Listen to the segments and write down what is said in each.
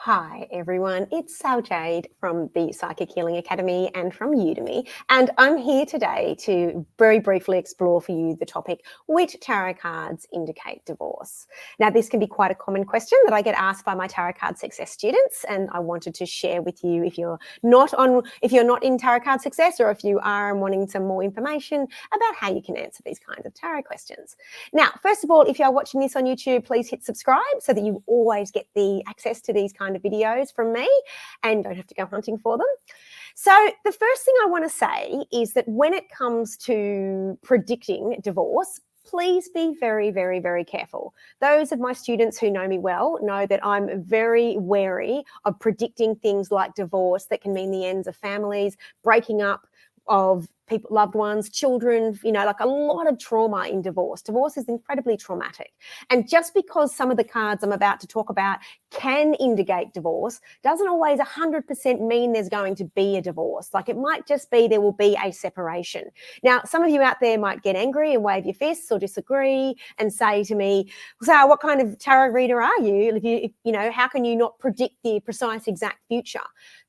Hi everyone, it's Jade from the Psychic Healing Academy and from Udemy, and I'm here today to very briefly explore for you the topic, which tarot cards indicate divorce? Now, this can be quite a common question that I get asked by my tarot card success students, and I wanted to share with you if you're not in tarot card success, or if you are and wanting some more information about how you can answer these kinds of tarot questions. Now, first of all, if you are watching this on YouTube, please hit subscribe so that you always get the access to these kind of videos from me and don't have to go hunting for them. So the first thing I want to say is that when it comes to predicting divorce, please be very, very, very careful. Those of my students who know me well know that I'm very wary of predicting things like divorce that can mean the ends of families, breaking up of people, loved ones, children, like a lot of trauma in divorce. Divorce is incredibly traumatic. And just because some of the cards I'm about to talk about can indicate divorce doesn't always 100% mean there's going to be a divorce. Like, it might just be there will be a separation. Now, some of you out there might get angry and wave your fists or disagree and say to me, so what kind of tarot reader are you? How can you not predict the precise exact future?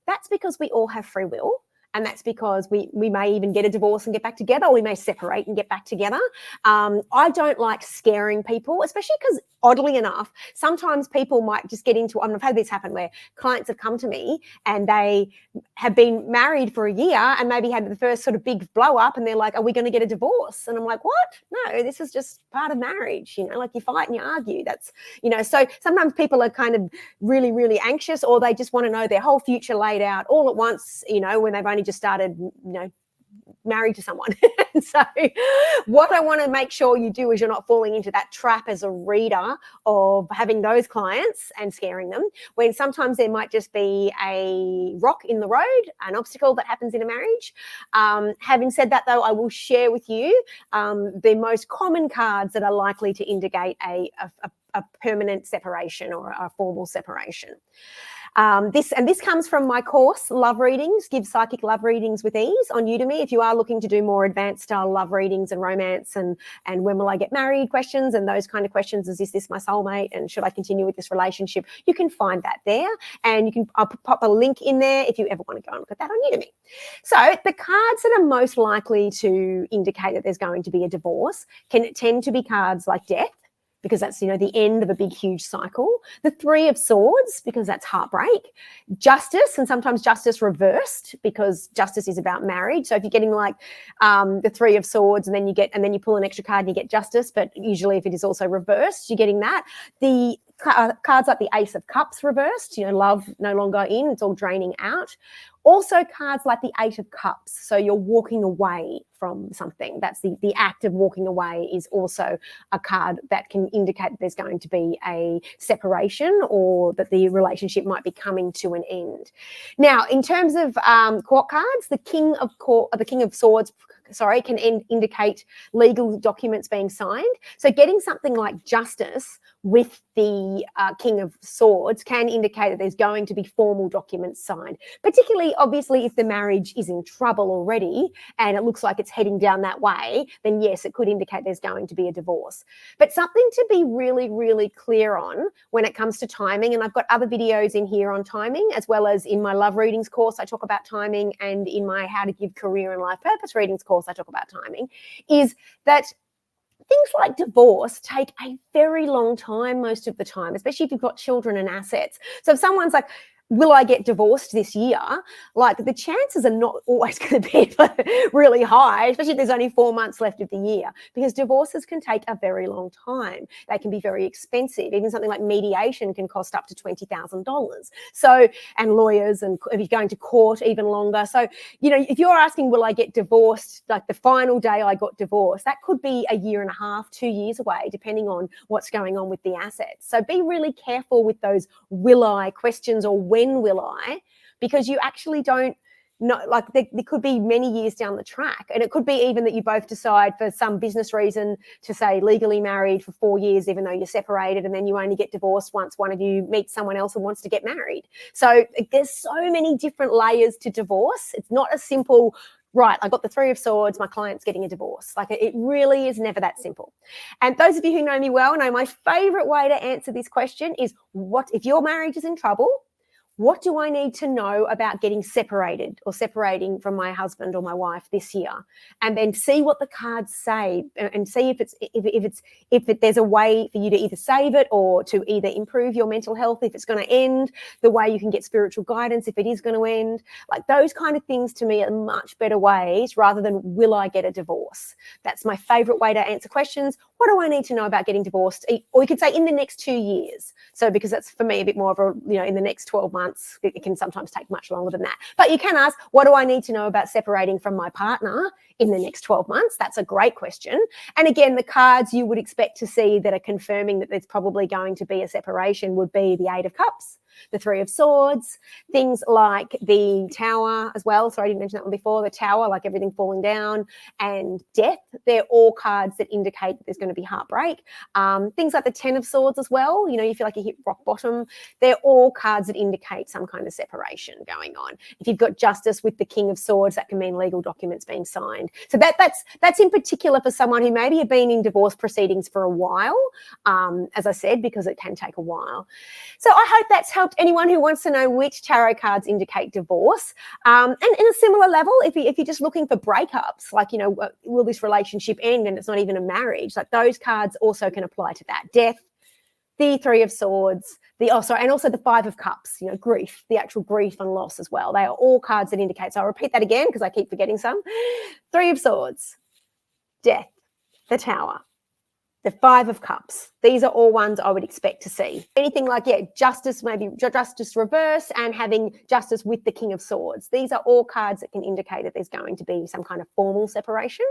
That's because we all have free will. And that's because we may even get a divorce and get back together, or we may separate and get back together. I don't like scaring people, especially because, oddly enough, sometimes people might just get into, I've had this happen where clients have come to me and they have been married for a year and maybe had the first sort of big blow up, and they're like, are we going to get a divorce? And I'm like, what? No, this is just part of marriage. Like, you fight and you argue. That's, so sometimes people are kind of really, really anxious, or they just want to know their whole future laid out all at once, when they've only just started, married to someone. So what I want to make sure you do is you're not falling into that trap as a reader of having those clients and scaring them, when sometimes there might just be a rock in the road, an obstacle that happens in a marriage. Having said that, though, I will share with you the most common cards that are likely to indicate a permanent separation or a formal separation. This comes from my course, Love Readings, Give Psychic Love Readings with Ease, on Udemy. If you are looking to do more advanced style love readings and romance and when will I get married questions and those kind of questions, is this my soulmate and should I continue with this relationship, you can find that there, and I'll pop a link in there if you ever want to go and look at that on Udemy. So the cards that are most likely to indicate that there's going to be a divorce can tend to be cards like Death, because that's, the end of a big, huge cycle. The Three of Swords, because that's heartbreak. Justice, and sometimes justice reversed, because justice is about marriage. So if you're getting like the Three of Swords and then you pull an extra card and you get justice, but usually if it is also reversed, you're getting that. The cards like the Ace of Cups reversed, love no longer in, it's all draining out. Also cards like the Eight of Cups, so you're walking away from something. That's the act of walking away is also a card that can indicate that there's going to be a separation, or that the relationship might be coming to an end. Now, in terms of court cards, the King of Swords can indicate legal documents being signed. So getting something like Justice with the King of Swords can indicate that there's going to be formal documents signed, particularly, obviously, if the marriage is in trouble already and it looks like it's heading down that way, then yes, it could indicate there's going to be a divorce. But something to be really, really clear on when it comes to timing, and I've got other videos in here on timing, as well as in my Love Readings course, I talk about timing, and in my How to Give Career and Life Purpose Readings course, I talk about timing, is that things like divorce take a very long time most of the time, especially if you've got children and assets. So if someone's like, will I get divorced this year? Like, the chances are not always going to be really high, especially if there's only 4 months left of the year, because divorces can take a very long time. They can be very expensive. Even something like mediation can cost up to $20,000. So, and lawyers, and if you're going to court, even longer. So, if you're asking, will I get divorced, like the final day I got divorced, that could be a year and a half, 2 years away, depending on what's going on with the assets. So be really careful with those will I questions, or when will I, because you actually don't know, like there could be many years down the track, and it could be even that you both decide for some business reason to say legally married for 4 years, even though you're separated, and then you only get divorced once one of you meets someone else and wants to get married. So there's so many different layers to divorce. It's not a simple, right, I got the Three of Swords, my client's getting a divorce. Like, it really is never that simple. And those of you who know me well know my favorite way to answer this question is, what if your marriage is in trouble? what do I need to know about getting separated or separating from my husband or my wife this year? And then see what the cards say and see if there's a way for you to either save it or to either improve your mental health if it's going to end, the way you can get spiritual guidance if it is going to end. Like those kind of things to me are much better ways rather than will I get a divorce? That's my favorite way to answer questions. What do I need to know about getting divorced? Or you could say in the next 2 years. So because that's for me a bit more of a, in the next 12 months, it can sometimes take much longer than that. But you can ask, what do I need to know about separating from my partner in the next 12 months? That's a great question. And again, the cards you would expect to see that are confirming that there's probably going to be a separation would be the Eight of Cups, the Three of Swords, things like the Tower as well. Sorry, I didn't mention that one before. The Tower, like everything falling down, and Death. They're all cards that indicate that there's going to be heartbreak. Things like the Ten of Swords as well. You feel like you hit rock bottom. They're all cards that indicate some kind of separation going on. If you've got Justice with the King of Swords, that can mean legal documents being signed. So that's in particular for someone who maybe have been in divorce proceedings for a while, as I said, because it can take a while. So I hope that's helped anyone who wants to know which tarot cards indicate divorce. And in a similar level, if you're just looking for breakups, like, will this relationship end and it's not even a marriage, like those cards also can apply to that. Death, the Three of Swords, and also the Five of Cups, grief, the actual grief and loss as well. They are all cards that indicate. So I'll repeat that again because I keep forgetting some. Three of Swords, Death, the Tower, the Five of Cups. These are all ones I would expect to see. Anything like, Justice, maybe Justice reverse, and having Justice with the King of Swords. These are all cards that can indicate that there's going to be some kind of formal separation.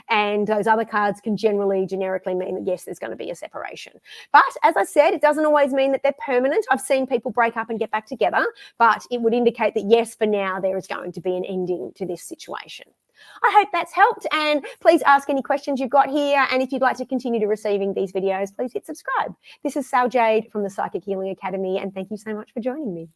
And those other cards can generically mean that, yes, there's going to be a separation. But as I said, it doesn't always mean that they're permanent. I've seen people break up and get back together, but it would indicate that, yes, for now, there is going to be an ending to this situation. I hope that's helped, and please ask any questions you've got here. And if you'd like to continue to receiving these videos, please hit subscribe. This is Jade from the Psychic Healing Academy, and thank you so much for joining me.